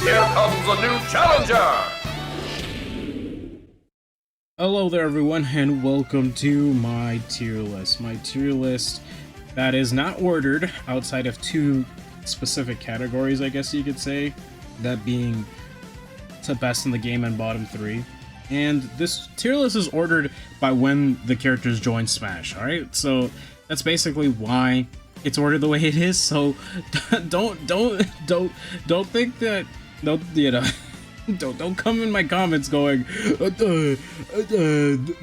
Here comes a new challenger! Hello there everyone, and welcome to my tier list. My tier list that is not ordered outside of two specific categories, I guess you could say. That being the best in the game and bottom three. And this tier list is ordered by when the characters join Smash, alright? So that's basically why it's ordered the way it is, so don't think that, don't come in my comments going,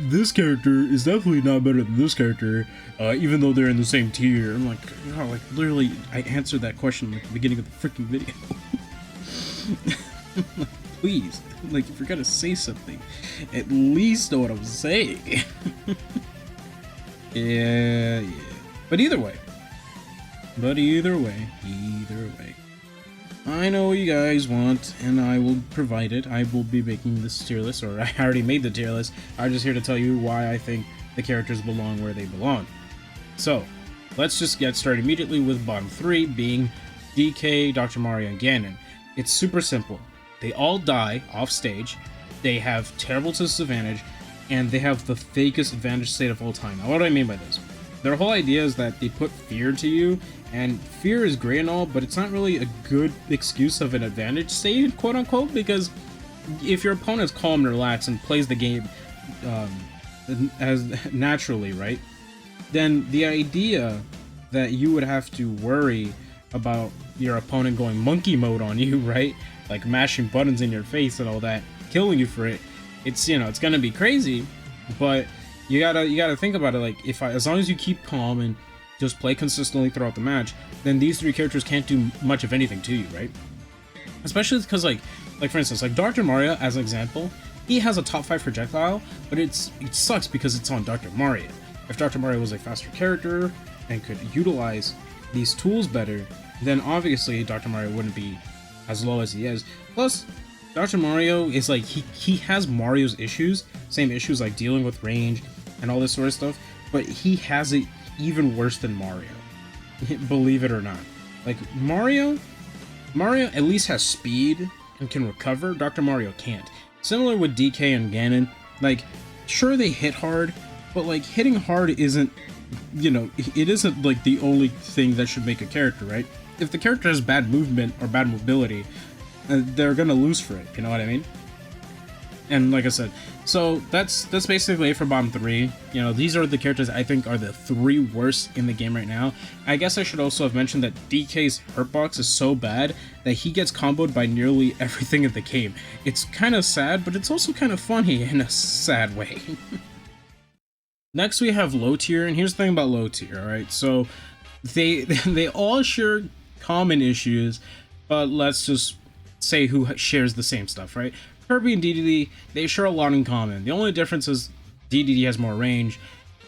this character is definitely not better than this character, even though they're in the same tier. I'm like, oh, like literally, I answered that question like at the beginning of the freaking video. Like, please, like if you're gonna say something, at least know what I'm saying. yeah. But either way, I know what you guys want, and I will provide it. I will be making this tier list, or I already made the tier list. I'm just here to tell you why I think the characters belong where they belong. So, let's just get started immediately with bottom three, being DK, Dr. Mario, and Ganon. It's super simple. They all die off stage, they have terrible disadvantage, and they have the fakest advantage state of all time. Now, what do I mean by this? Their whole idea is that they put fear to you, and fear is great and all, but it's not really a good excuse of an advantage state, quote unquote, because if your opponent's calm and relaxed and plays the game as naturally, right, then the idea that you would have to worry about your opponent going monkey mode on you, right, like mashing buttons in your face and all that, killing you for it, it's, you know, it's gonna be crazy, but you gotta think about it. Like, as long as you keep calm and just play consistently throughout the match, then these three characters can't do much of anything to you, right? Especially because like for instance, like Dr. Mario as an example, he has a top 5 projectile, but it sucks because it's on Dr. Mario. If Dr. Mario was a faster character and could utilize these tools better, then obviously Dr. Mario wouldn't be as low as he is. Plus, Dr. Mario is like, he has Mario's issues, same issues like dealing with range and all this sort of stuff, but he has it even worse than Mario. Believe it or not. Like, Mario at least has speed and can recover. Dr. Mario can't. Similar with DK and Ganon. Like, sure, they hit hard, but like, hitting hard isn't, you know, it isn't like the only thing that should make a character, right? If the character has bad movement or bad mobility, they're gonna lose for it, you know what I mean? And like I said, so that's basically it for bottom three. You know, these are the characters I think are the three worst in the game right now. I guess I should also have mentioned that DK's hurtbox is so bad that he gets comboed by nearly everything in the game. It's kind of sad, but it's also kind of funny in a sad way. Next we have low tier, and here's the thing about low tier, alright? So they all share common issues, but let's just say who shares the same stuff, right? Kirby and DDD, they share a lot in common. The only difference is DDD has more range,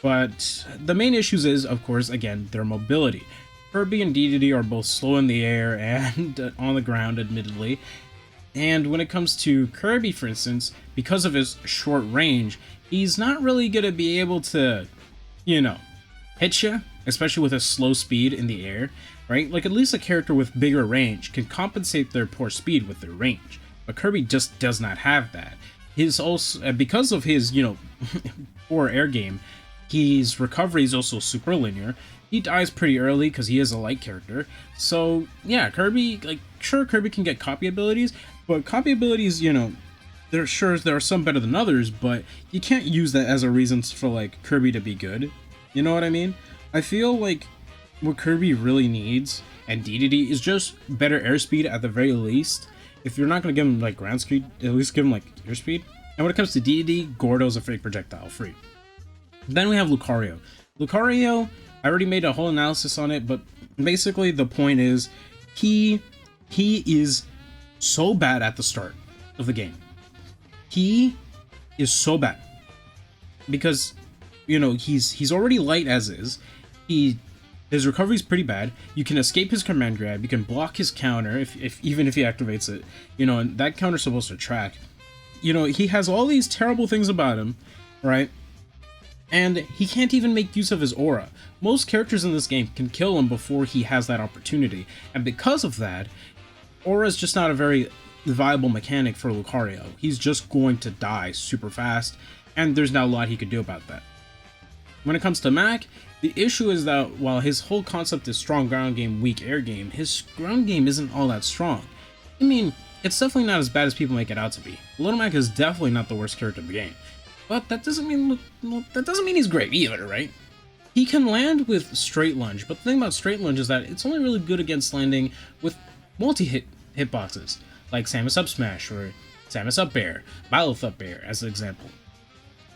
but the main issues is, of course, again, their mobility. Kirby and DDD are both slow in the air and on the ground, admittedly. And when it comes to Kirby, for instance, because of his short range, he's not really going to be able to, you know, hit you, especially with his slow speed in the air, right? Like, at least a character with bigger range can compensate their poor speed with their range. But Kirby just does not have that. His also, because of his, you know, poor air game, his recovery is also super linear. He dies pretty early because he is a light character. So yeah, Kirby, like, sure, Kirby can get copy abilities, but copy abilities, you know, there are some better than others, but you can't use that as a reason for like Kirby to be good. You know what I mean? I feel like what Kirby really needs, and DDD, is just better airspeed at the very least. If you're not going to give him like ground speed, at least give him like airspeed. And when it comes to DDD, Gordo's a fake projectile, free. Then we have Lucario. Lucario, I already made a whole analysis on it, but basically the point is he is so bad at the start of the game. He is so bad because, you know, he's already light as is. His recovery is pretty bad. You can escape his command grab. You can block his counter even if he activates it. You know, and that counter's supposed to track. You know, he has all these terrible things about him, right? And he can't even make use of his aura. Most characters in this game can kill him before he has that opportunity. And because of that, aura is just not a very viable mechanic for Lucario. He's just going to die super fast, and there's not a lot he could do about that. When it comes to Mac, the issue is that while his whole concept is strong ground game, weak air game, his ground game isn't all that strong. I mean, it's definitely not as bad as people make it out to be. Little Mac is definitely not the worst character in the game, but that doesn't mean he's great either, right? He can land with straight lunge, but the thing about straight lunge is that it's only really good against landing with multi-hit hitboxes, like Samus Up Smash or Samus Up Air, Byleth Up Air as an example.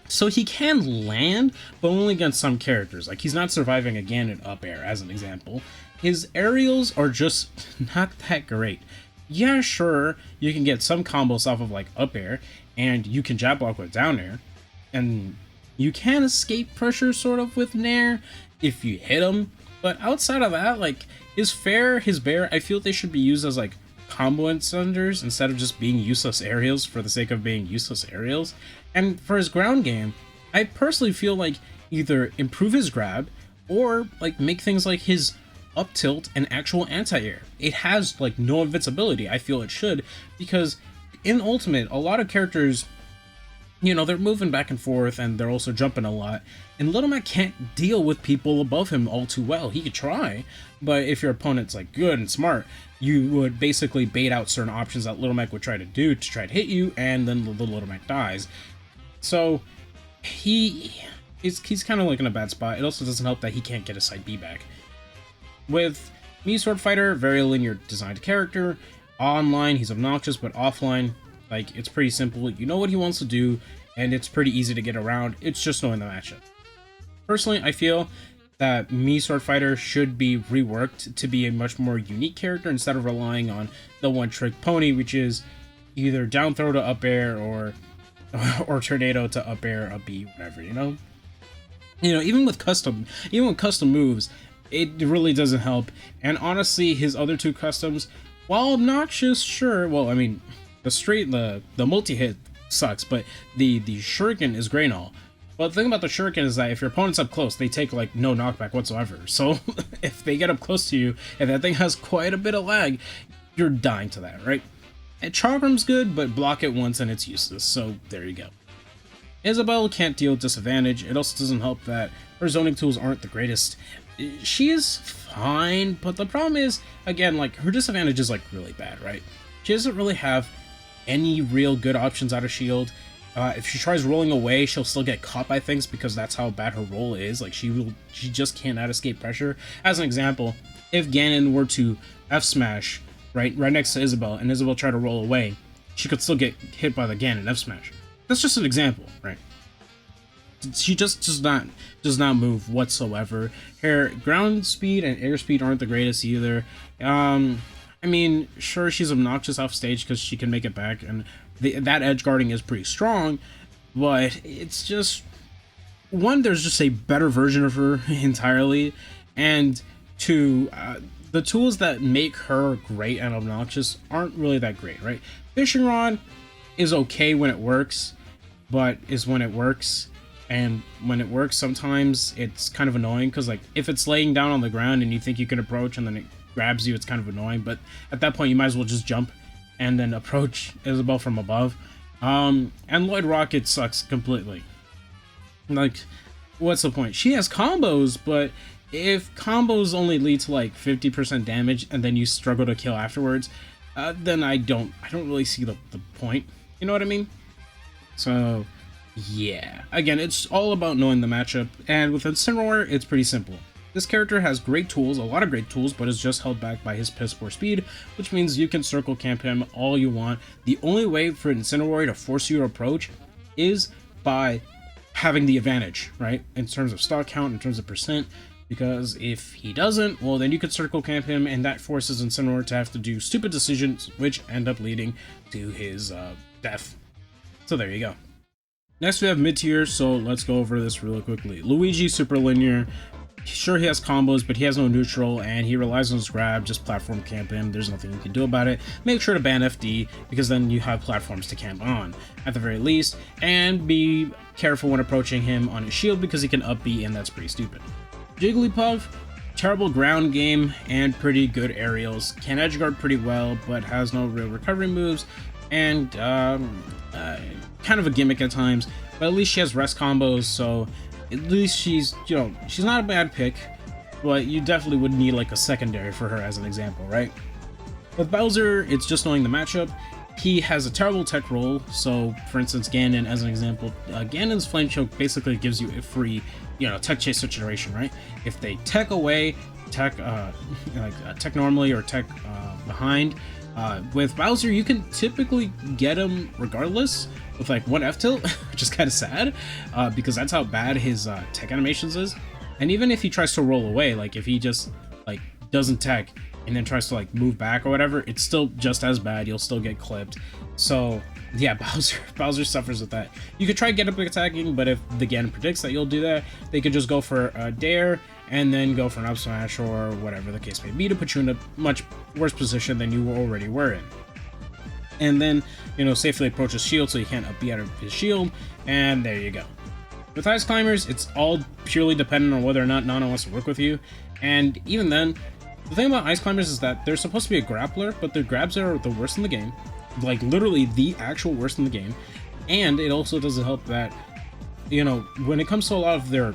So he can land, but only against some characters. Like, he's not surviving a Ganon Up Air as an example. His aerials are just not that great. Yeah, sure, you can get some combos off of like Up Air, and you can jab block with Down Air, and you can escape pressure sort of with Nair if you hit him. But outside of that, like, his Bair, I feel they should be used as like combo extenders instead of just being useless aerials for the sake of being useless aerials. And for his ground game, I personally feel like either improve his grab or like make things like his up tilt and actual anti-air. It has like no invincibility. I feel it should, because in Ultimate, a lot of characters, you know, they're moving back and forth and they're also jumping a lot, and Little Mac can't deal with people above him all too well. He could try, but if your opponent's like good and smart, you would basically bait out certain options that Little Mac would try to do to try to hit you, and then the Little Mac dies. So he's kind of like in a bad spot. It also doesn't help that he can't get his side B back. With Mii Sword Fighter, very linear designed character. Online, he's obnoxious, but offline, like, it's pretty simple. You know what he wants to do, and it's pretty easy to get around. It's just knowing the matchup. Personally, I feel that Mii Sword Fighter should be reworked to be a much more unique character instead of relying on the one-trick pony, which is either down throw to up air or tornado to up air, up B, whatever, you know? You know, even with custom moves, it really doesn't help. And honestly, his other two customs, while obnoxious, sure, well, I mean, the multi-hit sucks, but the shuriken is great and all. But the thing about the shuriken is that if your opponent's up close, they take like no knockback whatsoever. So if they get up close to you and that thing has quite a bit of lag, you're dying to that, right? And Chakram's good, but block it once and it's useless, so there you go. Isabelle can't deal with disadvantage. It also doesn't help that her zoning tools aren't the greatest. She is fine, but the problem is, again, like, her disadvantage is like really bad, right? She doesn't really have any real good options out of shield. If she tries rolling away, she'll still get caught by things because that's how bad her roll is. Like, she just cannot escape pressure. As an example, if Ganon were to F smash right next to Isabelle, and Isabelle tried to roll away, she could still get hit by the Ganon F smash. That's just an example, right? She just does not move whatsoever. Her ground speed and air speed aren't the greatest either. I mean, sure, she's obnoxious off stage because she can make it back, and that edge guarding is pretty strong, but it's just, one, there's just a better version of her entirely, and two, the tools that make her great and obnoxious aren't really that great, right? Fishing Rod is okay when it works, but is when it works, and when it works, sometimes it's kind of annoying, because like, if it's laying down on the ground and you think you can approach and then it grabs you, it's kind of annoying, but at that point you might as well just jump and then approach Isabelle from above. And Lloyd Rocket sucks completely. Like, what's the point? She has combos, but if combos only lead to like 50% damage and then you struggle to kill afterwards, then I don't really see the point. You know what I mean? So yeah, again, it's all about knowing the matchup, and with Incineroar, it's pretty simple. This character has great tools, a lot of great tools, but is just held back by his piss poor speed, which means you can circle camp him all you want. The only way for Incineroar to force you to approach is by having the advantage, right? In terms of stock count, in terms of percent, because if he doesn't, well, then you could circle camp him, and that forces Incineroar to have to do stupid decisions, which end up leading to his death. So there you go. Next we have mid-tier, so let's go over this really quickly. Luigi, super linear. Sure, he has combos, but he has no neutral, and he relies on his grab. Just platform camp him. There's nothing you can do about it. Make sure to ban FD, because then you have platforms to camp on, at the very least. And be careful when approaching him on his shield, because he can up B, and that's pretty stupid. Jigglypuff, terrible ground game and pretty good aerials. Can edge guard pretty well, but has no real recovery moves, and kind of a gimmick at times. But at least she has rest combos, so at least she's she's not a bad pick. But you definitely would need like a secondary for her as an example, right? With Bowser, it's just knowing the matchup. He has a terrible tech roll, so for instance, Ganon as an example, Ganon's Flame Choke basically gives you a free, tech chase situation, right? If they tech away, tech normally or tech behind, with Bowser you can typically get him regardless with like one F tilt, which is kind of sad, because that's how bad his tech animations is. And even if he tries to roll away, like if he just like doesn't tech and then tries to like move back or whatever, it's still just as bad. You'll still get clipped. So yeah, Bowser suffers with that. You could try get up attacking, but if the Ganon predicts that you'll do that, they could just go for a dare and then go for an up smash or whatever the case may be to put you in a much worse position than you already were in. And then, safely approach his shield so you can't up B out of his shield, and there you go. With Ice Climbers, it's all purely dependent on whether or not Nana wants to work with you, and even then, the thing about Ice Climbers is that they're supposed to be a grappler, but their grabs are the worst in the game. Like, literally the actual worst in the game. And it also doesn't help that, when it comes to a lot of their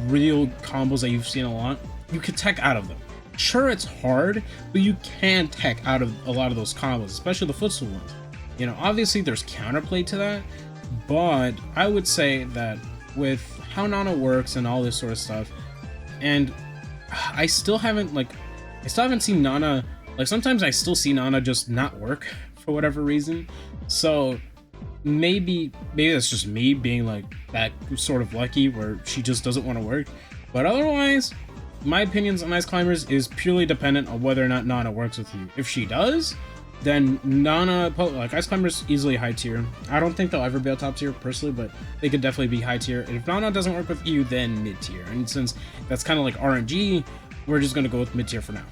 real combos that you've seen a lot, you can tech out of them. Sure, it's hard, but you can tech out of a lot of those combos, especially the footstool ones. Obviously there's counterplay to that, but I would say that with how Nana works and all this sort of stuff, and I still haven't seen Nana, like sometimes I still see Nana just not work for whatever reason. So maybe that's just me being like that sort of lucky where she just doesn't want to work. But otherwise, my opinions on Ice Climbers is purely dependent on whether or not Nana works with you. If she does, then Nana, like Ice Climbers, easily high tier. I don't think they'll ever be a top tier personally, but they could definitely be high tier. And if Nana doesn't work with you, then mid tier. And since that's kind of like RNG, we're just gonna go with mid tier for now.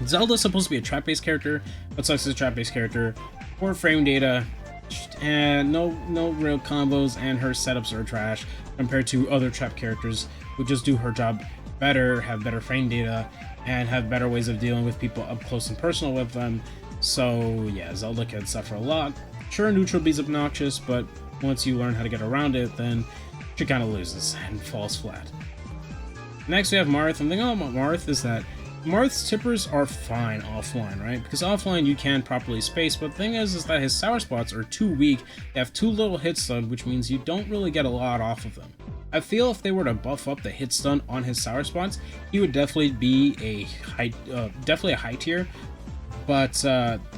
Zelda's supposed to be a trap-based character, but sucks as a trap-based character. Poor frame data, and no real combos, and her setups are trash compared to other trap characters who just do her job better, have better frame data, and have better ways of dealing with people up close and personal with them. So yeah, Zelda can suffer a lot. Sure, neutral B's obnoxious, but once you learn how to get around it, then she kind of loses and falls flat. Next we have Marth, and the thing about Marth is that Marth's tippers are fine offline, right? Because offline you can properly space, but the thing is that his sour spots are too weak. They have too little hit stun, which means you don't really get a lot off of them. I feel if they were to buff up the hit stun on his sour spots, he would definitely be a high tier. But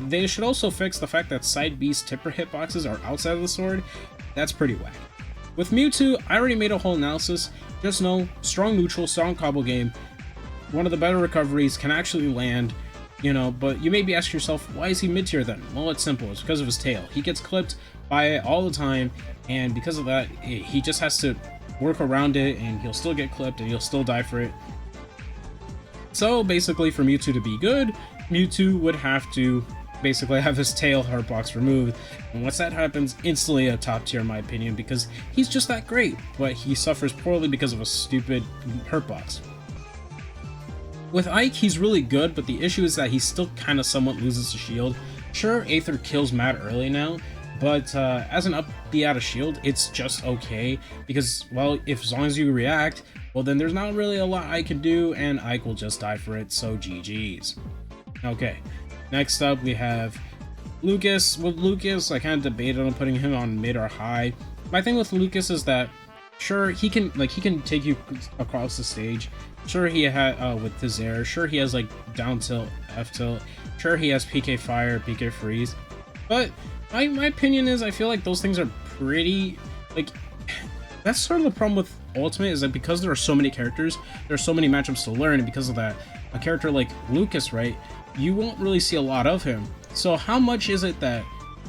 they should also fix the fact that side B's tipper hitboxes are outside of the sword. That's pretty whack. With Mewtwo, I already made a whole analysis. Just know, strong neutral, strong combo game. One of the better recoveries, can actually land, but you may be asking yourself, why is he mid-tier then? Well, it's simple. It's because of his tail. He gets clipped by it all the time, and because of that, he just has to work around it, and he'll still get clipped, and he'll still die for it. So basically, for Mewtwo to be good, Mewtwo would have to basically have his tail hurtbox removed, and once that happens, instantly a top tier in my opinion, because he's just that great, but he suffers poorly because of a stupid hurtbox. With Ike, he's really good, but the issue is that he still kind of somewhat loses the shield. Sure, Aether kills mad early now, but as an up B out of shield, it's just okay, because, well, as long as you react, well then there's not really a lot I can do, and Ike will just die for it, so GG's. Okay, next up we have Lucas. With Lucas, I kind of debated on putting him on mid or high. My thing with Lucas is that, sure, he can take you across the stage. Sure, he had with his air. Sure, he has like down tilt, F tilt. Sure, he has PK fire, PK freeze. But my opinion is, I feel like those things are pretty like. That's sort of the problem with Ultimate, is that because there are so many characters, there are so many matchups to learn, and because of that, a character like Lucas, right, you won't really see a lot of him. So how much is it that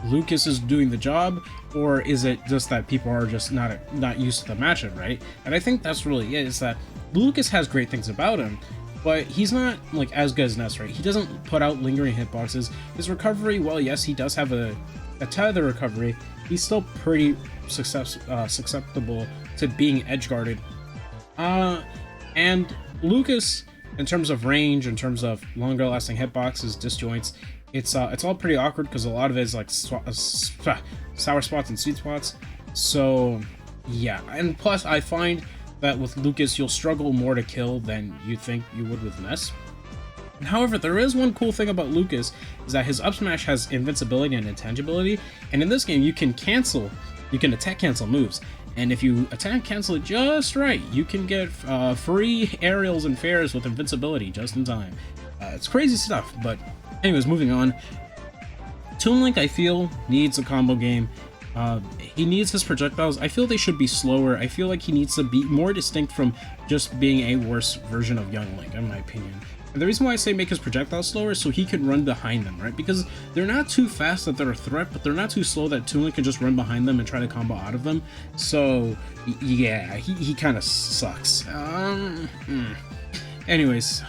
Lucas is doing the job, or is it just that people are just not used to the matchup, right? And I think that's really it, is that Lucas has great things about him, but he's not like as good as Ness, right? He doesn't put out lingering hitboxes. His recovery, well, yes, he does have a tether recovery. He's still pretty susceptible to being edge guarded. And Lucas, in terms of range, in terms of longer lasting hitboxes, disjoints, it's all pretty awkward because a lot of it is like sour spots and sweet spots. So yeah, and plus I find that with Lucas you'll struggle more to kill than you think you would with Ness. However, there is one cool thing about Lucas, is that his up smash has invincibility and intangibility, and in this game you can attack cancel moves, and if you attack cancel it just right, you can get free aerials and fairs with invincibility just in time. It's crazy stuff, but anyways, moving on. Toon Link, I feel, needs a combo game. He needs his projectiles. I feel they should be slower. I feel like he needs to be more distinct from just being a worse version of Young Link, in my opinion. And the reason why I say make his projectiles slower is so he can run behind them, right? Because they're not too fast that they're a threat, but they're not too slow that Toon Link can just run behind them and try to combo out of them. So, yeah, he kind of sucks. Anyways,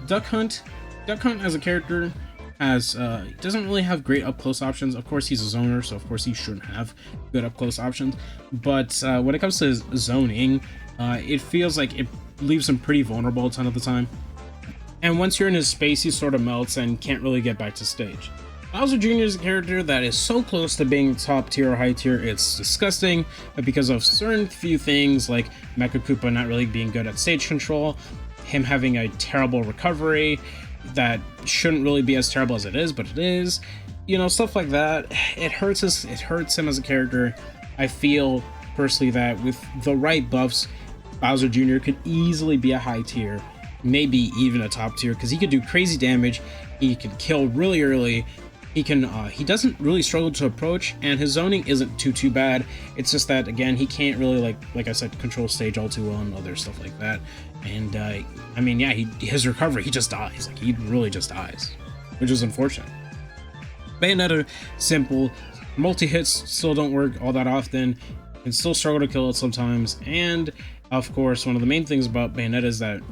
Duck Hunt as a character doesn't really have great up-close options. Of course, he's a zoner, so of course he shouldn't have good up-close options. But when it comes to zoning, it feels like it leaves him pretty vulnerable a ton of the time. And once you're in his space, he sort of melts and can't really get back to stage. Bowser Jr. is a character that is so close to being top tier or high tier, it's disgusting, but because of certain few things like Mecha Koopa not really being good at stage control, him having a terrible recovery that shouldn't really be as terrible as it is, but it is, you know, stuff like that. It hurts him as a character. I feel personally that with the right buffs, Bowser Jr. could easily be a high tier, maybe even a top tier, because he could do crazy damage, he can kill really early, he doesn't really struggle to approach, and his zoning isn't too bad. It's just that, again, he can't really, like I said, control stage all too well and other stuff like that. And I mean, yeah, his recovery, he just dies. Like, he really just dies, which is unfortunate. Bayonetta, simple. Multi-hits still don't work all that often. You can still struggle to kill it sometimes. And, of course, one of the main things about Bayonetta is that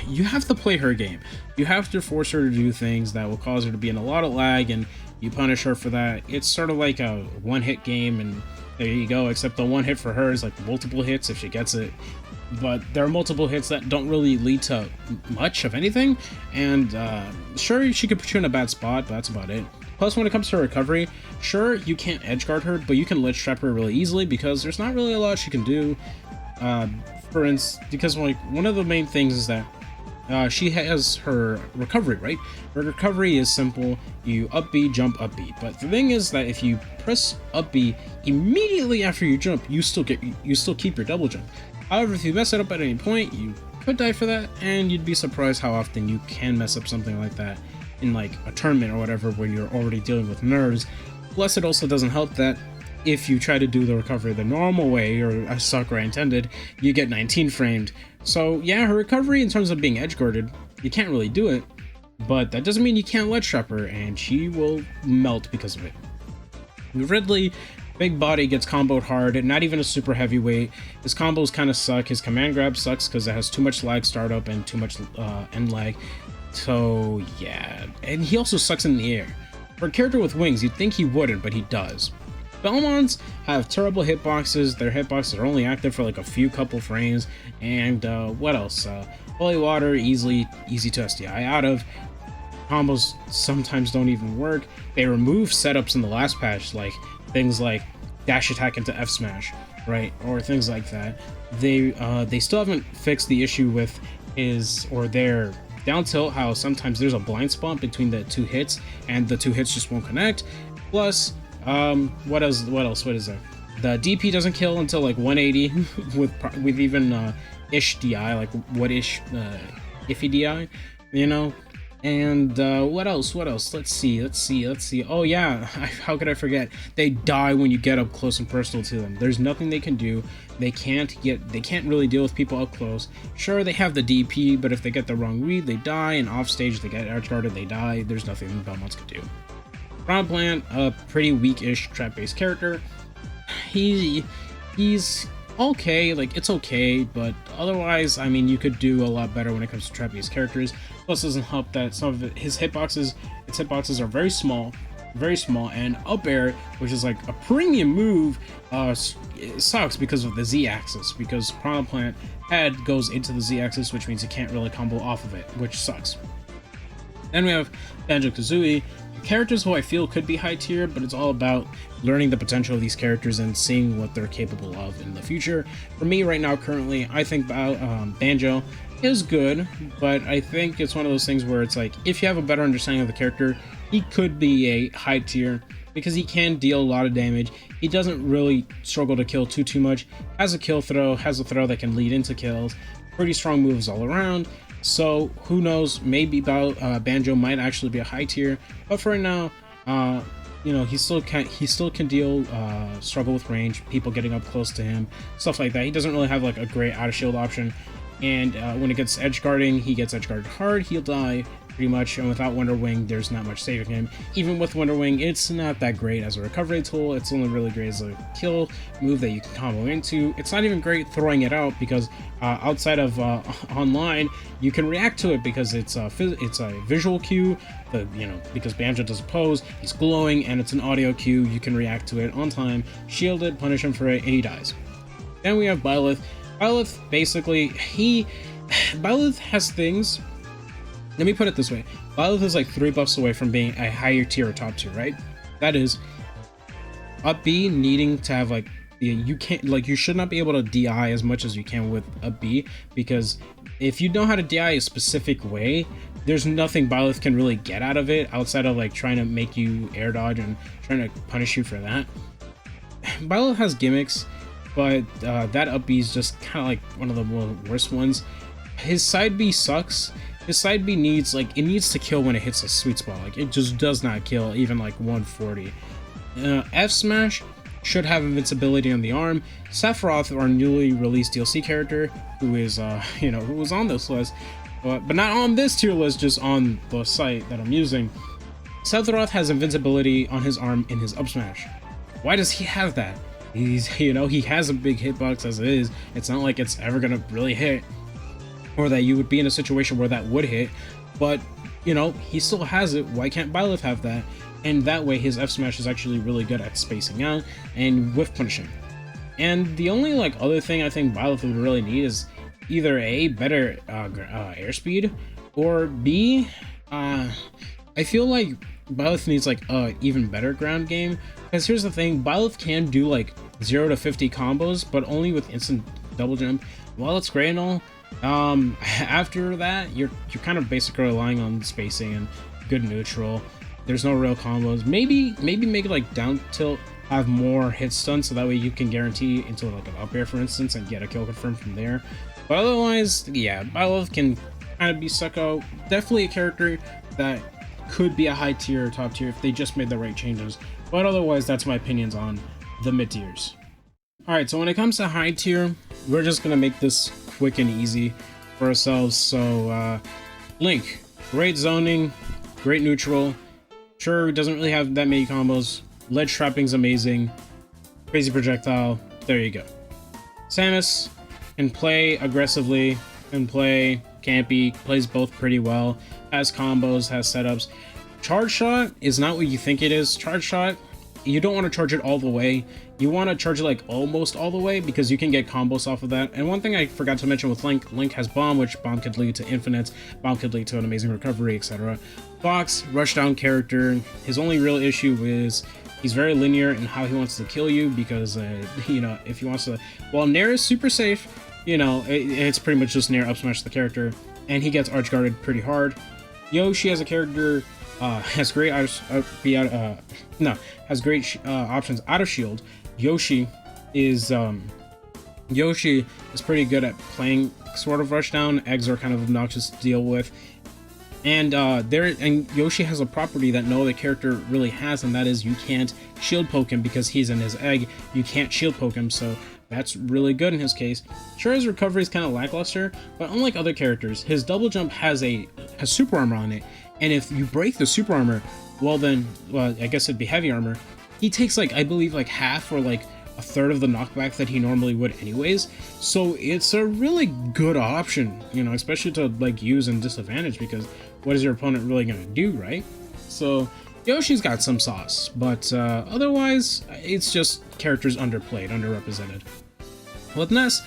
you have to play her game. You have to force her to do things that will cause her to be in a lot of lag, and you punish her for that. It's sort of like a one-hit game, and there you go, except the one hit for her is like multiple hits if she gets it. But there are multiple hits that don't really lead to much of anything, and sure, she could put you in a bad spot, but that's about it. Plus, when it comes to recovery, sure, you can't edgeguard her, but you can ledge trap her really easily because there's not really a lot she can do. For instance, because like one of the main things is that she has her recovery, right? Her recovery is simple. You up B, jump, up B. But the thing is that if you press up B immediately after you jump, you still keep your double jump. However, if you mess it up at any point, you could die for that, and you'd be surprised how often you can mess up something like that in like a tournament or whatever when you're already dealing with nerves. Plus, it also doesn't help that if you try to do the recovery the normal way, or as Sakura intended, you get 19 framed. So yeah, her recovery in terms of being edge guarded, you can't really do it, but that doesn't mean you can't ledge trap her, and she will melt because of it. Ridley, big body, gets comboed hard, not even a super heavyweight. His combos kind of suck. His command grab sucks because it has too much lag startup and too much end lag. So yeah, and he also sucks in the air. For a character with wings, you'd think he wouldn't, but he does. Belmonts have terrible hitboxes. Their hitboxes are only active for like a few couple frames. And what else? Holy Water, easy to SDI out of. Combos sometimes don't even work. They remove setups in the last patch, like things like dash attack into F smash, right? Or things like that. They still haven't fixed the issue with their down tilt, how sometimes there's a blind spot between the two hits and the two hits just won't connect. Plus, what else? What is there? The DP doesn't kill until like 180 with even ish DI, like what ish iffy DI, you know. And what else? Let's see. Oh yeah, how could I forget? They die when you get up close and personal to them. There's nothing they can do. They can't really deal with people up close. Sure, they have the DP, but if they get the wrong read, they die, and off stage they get edge guarded, they die. There's nothing Belmonts could do. Piranha Plant, a pretty weak-ish trap-based character. He's okay, like it's okay, but otherwise, I mean, you could do a lot better when it comes to trap-based characters. Plus, it doesn't help that some of his hitboxes are very small, and up air, which is like a premium move, it sucks because of the Z-axis, because Piranha Plant head goes into the Z-axis, which means you can't really combo off of it, which sucks. Then we have Banjo-Kazooie, characters who I feel could be high tier, but it's all about learning the potential of these characters and seeing what they're capable of in the future. For me right now, currently, I think Banjo is good, but I think it's one of those things where it's like, if you have a better understanding of the character, he could be a high tier because he can deal a lot of damage. He doesn't really struggle to kill too much, has a kill throw, has a throw that can lead into kills, pretty strong moves all around. So who knows, maybe Banjo might actually be a high tier, but for right now, you know, he still can deal struggle with range, people getting up close to him, stuff like that. He doesn't really have like a great out of shield option, and when it gets edge guarding, he gets edge guarded hard, he'll die pretty much, and without Wonder Wing, there's not much saving him. Even with Wonder Wing, it's not that great as a recovery tool. It's only really great as a kill move that you can combo into. It's not even great throwing it out because outside of online, you can react to it because it's a visual cue. Because Banjo does a pose, he's glowing, and it's an audio cue. You can react to it on time, shield it, punish him for it, and he dies. Then we have Byleth. Byleth, basically, Byleth has things. Let me put it this way. Byleth is like 3 buffs away from being a higher tier or top tier, right? That is, up B needing to have like, you should not be able to DI as much as you can with a B, because if you know how to DI a specific way, there's nothing Byleth can really get out of it outside of like trying to make you air dodge and trying to punish you for that. Byleth has gimmicks, but that up B is just kind of like one of the worst ones. His side B sucks. His side B needs to kill when it hits a sweet spot. Like, it just does not kill even like 140. F Smash should have invincibility on the arm. Sephiroth, our newly released DLC character, who is who was on this list, but not on this tier list, just on the site that I'm using. Sephiroth has invincibility on his arm in his up smash. Why does he have that? He has a big hitbox as it is. It's not like it's ever gonna really hit, or that you would be in a situation where that would hit, but he still has it. Why can't Byleth have that? And that way his F smash is actually really good at spacing out and whiff punishing. And the only other thing I think Byleth would really need is either A, better airspeed, or B, I feel like Byleth needs even better ground game, because here's the thing, Byleth can do 0 to 50 combos, but only with instant double jump. While it's great and all, after that you're kind of basically relying on spacing and good neutral. There's no real combos. Maybe make it down tilt, have more hit stun, so that way you can guarantee into an up air, for instance, and get a kill confirmed from there. But otherwise, yeah, Byleth can kind of be sucko. Definitely a character that could be a high tier or top tier if they just made the right changes. But otherwise, that's my opinions on the mid tiers. Alright, so when it comes to high tier, we're just gonna make this quick and easy for ourselves. So Link, great zoning, great neutral. Sure, doesn't really have that many combos. Ledge trapping's amazing. Crazy projectile. There you go. Samus can play aggressively, can play campy, plays both pretty well, has combos, has setups. Charge shot is not what you think it is. Charge shot, you don't want to charge it all the way. You want to charge it almost all the way, because you can get combos off of that. And one thing I forgot to mention with Link has bomb, which bomb could lead to infinite, bomb could lead to an amazing recovery, etc. Fox, rushdown character. His only real issue is he's very linear in how he wants to kill you, because if he wants to, while Nair is super safe, it's pretty much just Nair up smash the character, and he gets arch guarded pretty hard. Yoshi as a character has great options out of shield. Yoshi is pretty good at playing sort of rushdown. Eggs are kind of obnoxious to deal with, and Yoshi has a property that no other character really has, and that is you can't shield poke him because he's in his egg. You can't shield poke him, so that's really good in his case. Sure, his recovery is kind of lackluster, but unlike other characters, his double jump has super armor on it, and if you break the super armor, well, I guess it'd be heavy armor. He takes I believe half or a third of the knockback that he normally would anyways. So it's a really good option, especially to use in disadvantage, because what is your opponent really gonna do, right? So Yoshi's got some sauce, but otherwise it's just characters underplayed, underrepresented. With Ness,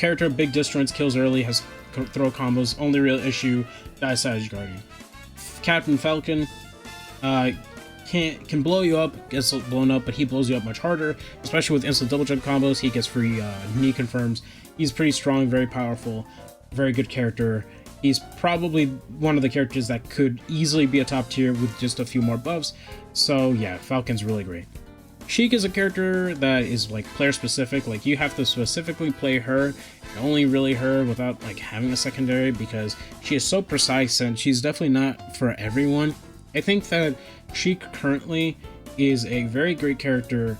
character, big distance, kills early, has throw combos. Only real issue, dies to Edge Guardian. Captain Falcon can blow you up, gets blown up, but he blows you up much harder, especially with instant double jump combos. He gets free knee confirms. He's pretty strong, very powerful, very good character. He's probably one of the characters that could easily be a top tier with just a few more buffs. So yeah, Falcon's really great. Sheik is a character that is like player specific. Like you have to specifically play her, and only really her, without like having a secondary, because she is so precise and she's definitely not for everyone. I think that Sheik currently is a very great character.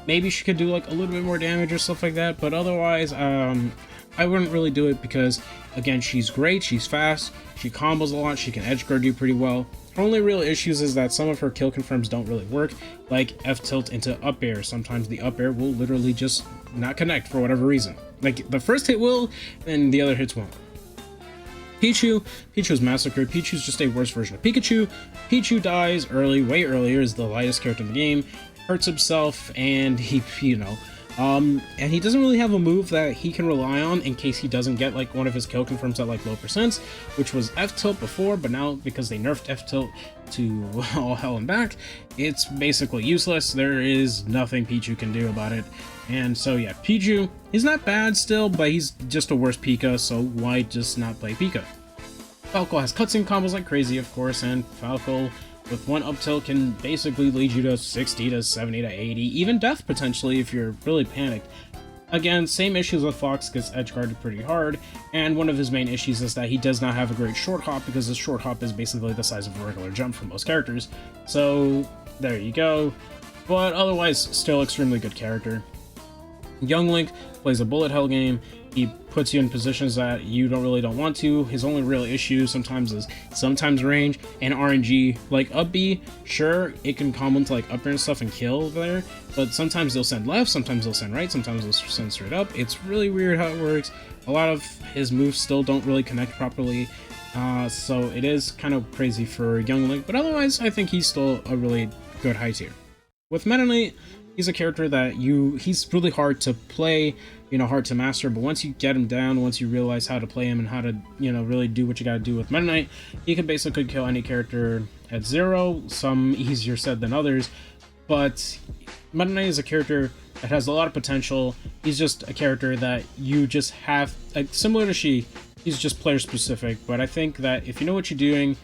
Maybe she could do like a little bit more damage or stuff like that, but otherwise, I wouldn't really do it because, again, she's great, she's fast, she combos a lot, she can edge guard you pretty well. Her only real issues is that some of her kill confirms don't really work, like F tilt into up air. Sometimes the up air will literally just not connect for whatever reason. Like the first hit will, and the other hits won't. Pichu's massacred. Pichu's just a worse version of Pikachu. Pichu dies early, way earlier, is the lightest character in the game, hurts himself, and he, and he doesn't really have a move that he can rely on in case he doesn't get like one of his kill confirms at like low percents, which was F tilt before, but now because they nerfed F tilt to all hell and back, it's basically useless. There is nothing Pichu can do about it. And so yeah, Pichu, he's not bad still, but he's just a worse Pika, so why just not play Pika? Falco has cutscene combos like crazy, of course, and Falco with one up tilt can basically lead you to 60 to 70 to 80, even death potentially if you're really panicked. Again, same issues with Fox, gets edge guarded pretty hard, and one of his main issues is that he does not have a great short hop because his short hop is basically the size of a regular jump for most characters. So there you go, but otherwise still extremely good character. Young Link plays a bullet hell game. He puts you in positions that you don't want to. His only real issue sometimes is range and RNG. Like up B, sure, it can combo into like up air and stuff and kill there, but sometimes they'll send left, sometimes they'll send right, sometimes they'll send straight up. It's really weird how it works. A lot of his moves still don't really connect properly, so it is kind of crazy for Young Link, but otherwise I think he's still a really good high tier. With Meta Knight, he's a character that he's really hard to play, hard to master, but once you get him down, once you realize how to play him and how to, really do what you gotta do with Meta Knight, he can basically kill any character at zero, some easier said than others, but Meta Knight is a character that has a lot of potential. He's just a character that you just have, like, similar to he's just player specific, but I think that if you know what you're doing,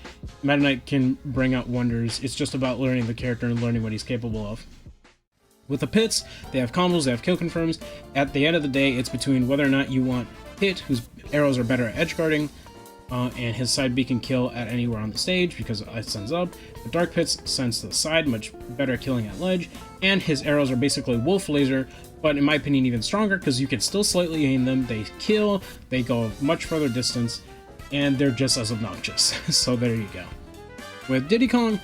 Meta Knight can bring out wonders. It's just about learning the character and learning what he's capable of. With the Pits, they have combos, they have kill confirms. At the end of the day, it's between whether or not you want Pit, whose arrows are better at edge guarding, and his side B can kill at anywhere on the stage because it sends up. The Dark Pits sends to the side, much better at killing at ledge, and his arrows are basically Wolf Laser, but in my opinion even stronger because you can still slightly aim them, they kill, they go much further distance, and they're just as obnoxious. So there you go. With Diddy Kong,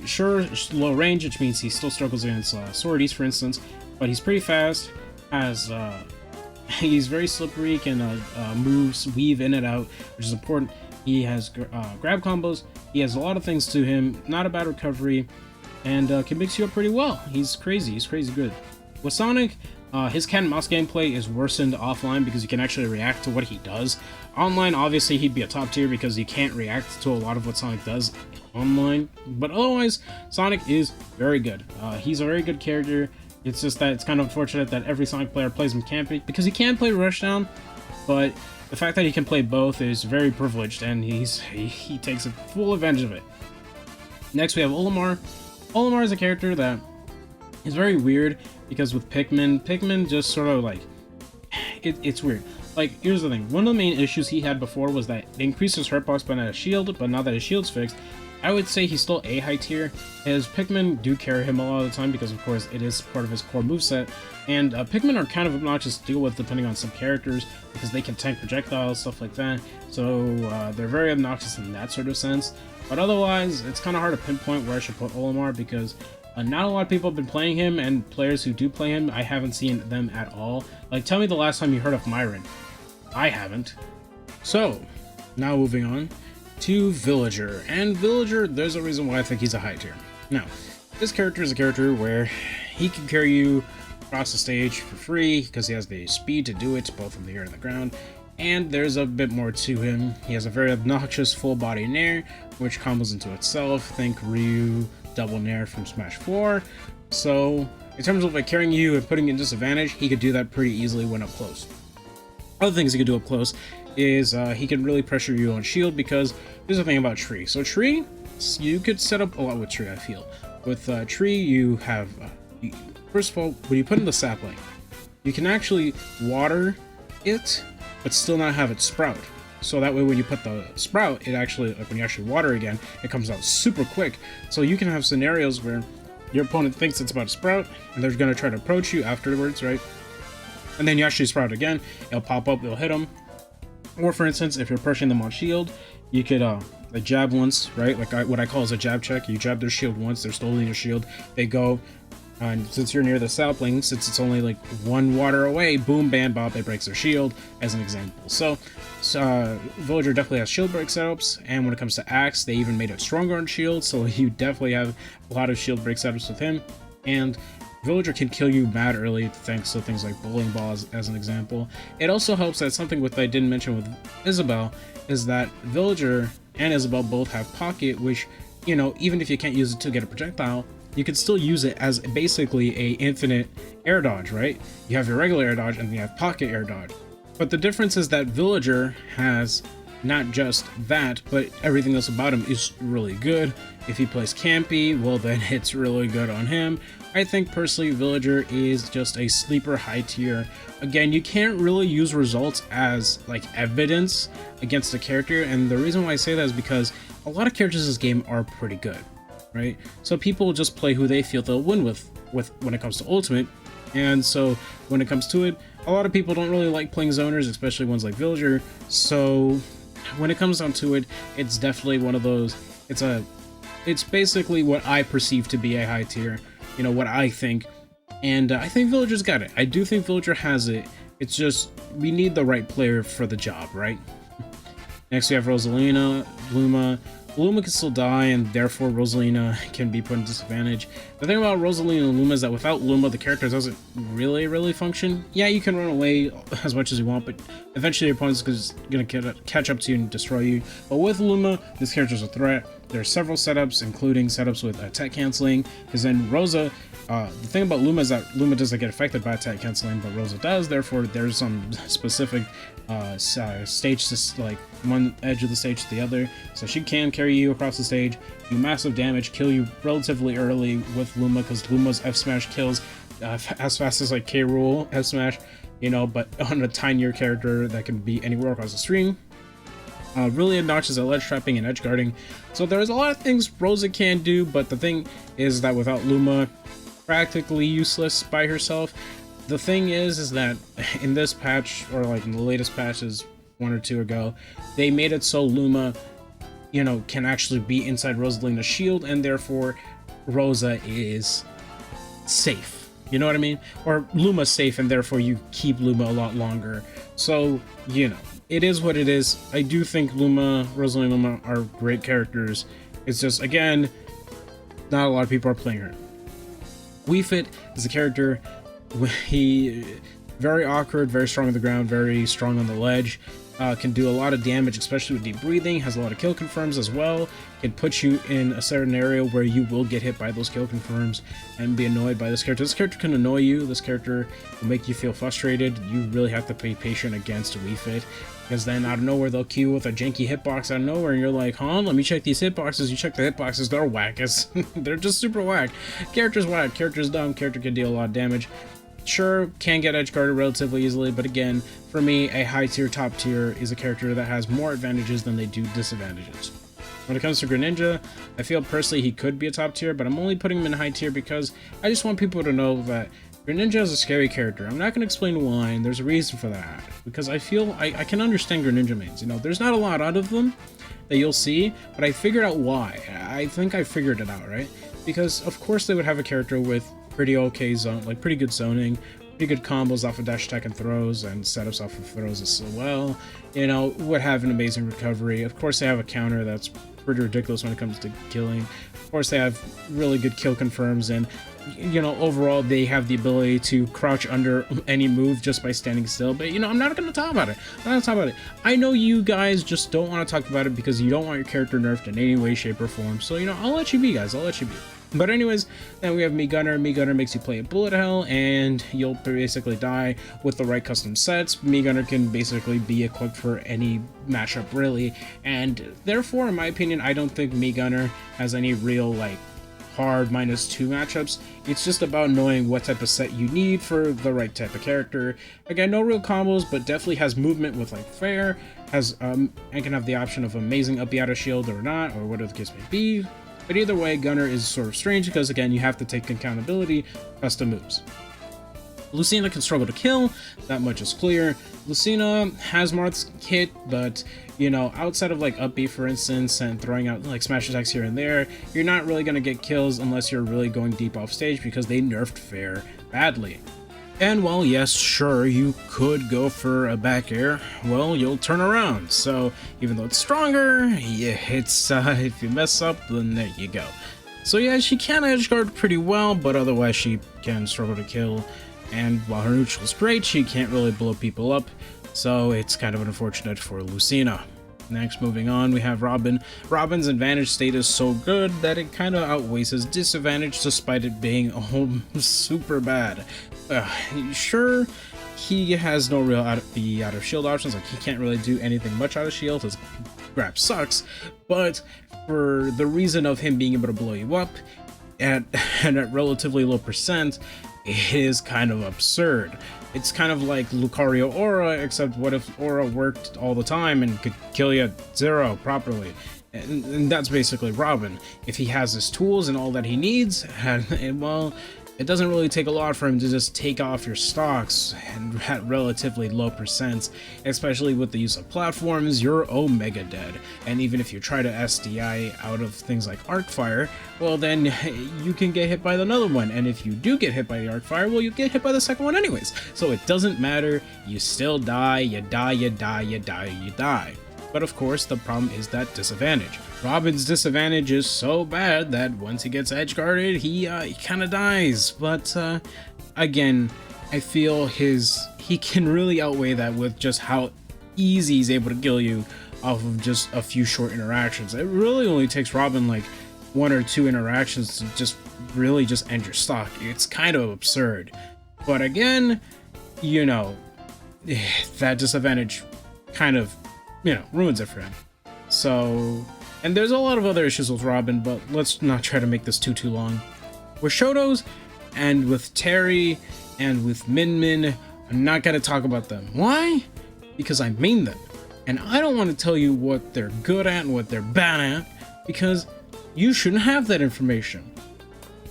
sure, low range, which means he still struggles against swordies, for instance, but he's pretty fast, he's very slippery, can moves, weave in and out, which is important. He has grab combos, he has a lot of things to him, not a bad recovery, and can mix you up pretty well. He's crazy good. With Sonic, his cat and mouse gameplay is worsened offline because you can actually react to what he does. Online, obviously, he'd be a top tier because you can't react to a lot of what Sonic does online, but otherwise, Sonic is very good. He's a very good character. It's just that it's kind of unfortunate that every Sonic player plays him campy because he can play Rushdown, but the fact that he can play both is very privileged, and he takes a full advantage of it. Next, we have Olimar. Olimar is a character that is very weird because with Pikmin just sort of like it's weird. Like, here's the thing, one of the main issues he had before was that it increased his hurt box but not his shield, but now that his shield's fixed, I would say he's still a high tier. His Pikmin do carry him a lot of the time because, of course, it is part of his core moveset, and Pikmin are kind of obnoxious to deal with depending on some characters because they can tank projectiles, stuff like that, so they're very obnoxious in that sort of sense. But otherwise, it's kind of hard to pinpoint where I should put Olimar because not a lot of people have been playing him, and players who do play him, I haven't seen them at all. Like, tell me the last time you heard of Myron. I haven't. So, now moving on to Villager. And Villager, there's a reason why I think he's a high tier. Now, this character is a character where he can carry you across the stage for free because he has the speed to do it, both from the air and the ground. And there's a bit more to him. He has a very obnoxious full body nair, which combos into itself. Think Ryu double nair from Smash 4. So in terms of like carrying you and putting you in disadvantage, he could do that pretty easily when up close. Other things he could do up close is he can really pressure you on shield, because there's the thing about Tree. So Tree, you could set up a lot with Tree, I feel. With Tree, you have, first of all, when you put in the sapling, you can actually water it, but still not have it sprout. So that way when you put the sprout, it actually, like when you actually water again, it comes out super quick. So you can have scenarios where your opponent thinks it's about to sprout, and they're going to try to approach you afterwards, right? And then you actually sprout again, it'll pop up, it'll hit them. Or for instance, if you're pushing them on shield, you could like jab once, right? Like what I call is a jab check. You jab their shield once, they're still holding your shield, they go, and since you're near the sapling, since it's only like one water away, boom, bam, bop, it breaks their shield, as an example. So Villager definitely has shield break setups, and when it comes to Axe, they even made it stronger on shield, so you definitely have a lot of shield break setups with him. And Villager can kill you mad early thanks to things like bowling balls, as an example. It also helps that something with I didn't mention with Isabelle is that Villager and Isabelle both have pocket, which, you know, even if you can't use it to get a projectile, you can still use it as basically a infinite air dodge, right? You have your regular air dodge and you have pocket air dodge. But the difference is that Villager has not just that, but everything else about him is really good. If he plays campy, well then it's really good on him. I think personally Villager is just a sleeper high tier. Again, you can't really use results as like evidence against a character, and the reason why I say that is because a lot of characters in this game are pretty good, right? So people just play who they feel they'll win with when it comes to Ultimate, and so when it comes to it, a lot of people don't really like playing zoners, especially ones like Villager. So when it comes down to it, it's definitely one of those, it's basically what I perceive to be a high tier, you know, what I think. And I think Villager's got it. I do think Villager has it. It's just, we need the right player for the job, right? Next we have Rosalina, Luma. Luma can still die, and therefore Rosalina can be put in disadvantage. The thing about Rosalina and Luma is that without Luma, the character doesn't really function. Yeah, you can run away as much as you want, but eventually your opponent's going to catch up to you and destroy you. But with Luma, this character's a threat. There are several setups, including setups with attack canceling, because then Rosa, the thing about Luma is that Luma doesn't get affected by attack canceling, but Rosa does. Therefore, there's some specific stage to like one edge of the stage to the other, so she can carry you across the stage, do massive damage, kill you relatively early with Luma, because Luma's F smash kills as fast as like K. Rool F smash, you know, but on a tinier character that can be anywhere across the screen. Really obnoxious at ledge trapping and edge guarding. So there's a lot of things Rosa can do, but the thing is that without Luma, practically useless by herself. The thing is that in this patch, or like in the latest patches, 1 or 2 ago, they made it so Luma, you know, can actually be inside Rosalina's shield, and therefore Rosa is safe. You know what I mean? Or Luma's safe, and therefore you keep Luma a lot longer. So, you know, it is what it is. I do think Luma, Rosalina and Luma are great characters. It's just, again, not a lot of people are playing her. Wii Fit is a character, he very awkward, very strong on the ground, very strong on the ledge, can do a lot of damage, especially with deep breathing, has a lot of kill confirms as well, can put you in a certain area where you will get hit by those kill confirms and be annoyed by this character. This character can annoy you, this character will make you feel frustrated. You really have to be patient against Wii Fit, because then out of nowhere they'll queue with a janky hitbox out of nowhere, and you're like, huh, let me check these hitboxes. You check the hitboxes, they're whack. They're just super whack. Character's whack, character's dumb, character can deal a lot of damage. Sure, can get edge guarded relatively easily, but again, for me, a high tier, top tier is a character that has more advantages than they do disadvantages. When it comes to Greninja, I feel personally he could be a top tier, but I'm only putting him in high tier because I just want people to know that Greninja is a scary character. I'm not going to explain why, and there's a reason for that, because I feel I can understand Greninja mains. You know, there's not a lot out of them that you'll see, but I figured out why. I think I figured it out, right? Because of course they would have a character with pretty okay zone, like pretty good zoning, pretty good combos off of dash attack and throws, and setups off of throws as well. You know, would have an amazing recovery. Of course they have a counter that's pretty ridiculous when it comes to killing, Of course, they have really good kill confirms, and you know, overall they have the ability to crouch under any move just by standing still. But you know, I'm not gonna talk about it. I'm not gonna talk about it. I know you guys just don't want to talk about it because you don't want your character nerfed in any way, shape, or form. So you know, I'll let you be, guys. I'll let you be. But anyways, then we have Me Gunner. Me Gunner makes you play a bullet hell, and you'll basically die with the right custom sets. Me Gunner can basically be equipped for any matchup, really, and therefore, in my opinion, I don't think Me Gunner has any real, like, hard -2 matchups. It's just about knowing what type of set you need for the right type of character. Again, no real combos, but definitely has movement with, like, fair, has, and can have the option of amazing up out of shield or not, or whatever the case may be. But either way, Gunner is sort of strange because, again, you have to take accountability, custom moves. Lucina can struggle to kill, that much is clear. Lucina has Marth's hit, but, you know, outside of, like, up B, for instance, and throwing out, like, smash attacks here and there, you're not really going to get kills unless you're really going deep off stage because they nerfed fair badly. And while yes, sure, you could go for a back air, well, you'll turn around. So even though it's stronger, yeah, it's if you mess up, then there you go. So yeah, she can edge guard pretty well, but otherwise she can struggle to kill. And while her neutral's great, she can't really blow people up. So it's kind of unfortunate for Lucina. Next, moving on, we have Robin. Robin's advantage state is so good that it kind of outweighs his disadvantage despite it being super bad. Sure, he has no real out of shield options, like he can't really do anything much out of shield, his grab sucks, but for the reason of him being able to blow you up at relatively low percent, it is kind of absurd. It's kind of like Lucario Aura, except what if Aura worked all the time and could kill you at 0 properly? And that's basically Robin. If he has his tools and all that he needs, and well, it doesn't really take a lot for him to just take off your stocks and at relatively low percents, especially with the use of platforms. You're omega dead, and even if you try to SDI out of things like Arcfire, well then you can get hit by another one, and if you do get hit by the Arcfire, well you get hit by the second one anyways, so it doesn't matter, you still die, you die, you die, you die, you die. But of course, the problem is that disadvantage. Robin's disadvantage is so bad that once he gets edge guarded, he kind of dies. But again, I feel he can really outweigh that with just how easy he's able to kill you off of just a few short interactions. It really only takes Robin like 1 or 2 interactions to just really just end your stock. It's kind of absurd. But again, you know, that disadvantage kind of, you know, ruins it for him. So, and there's a lot of other issues with Robin, but let's not try to make this too long. With Shotos, and with Terry, and with Min Min, I'm not gonna talk about them. Why? Because I main them. And I don't want to tell you what they're good at and what they're bad at, because you shouldn't have that information.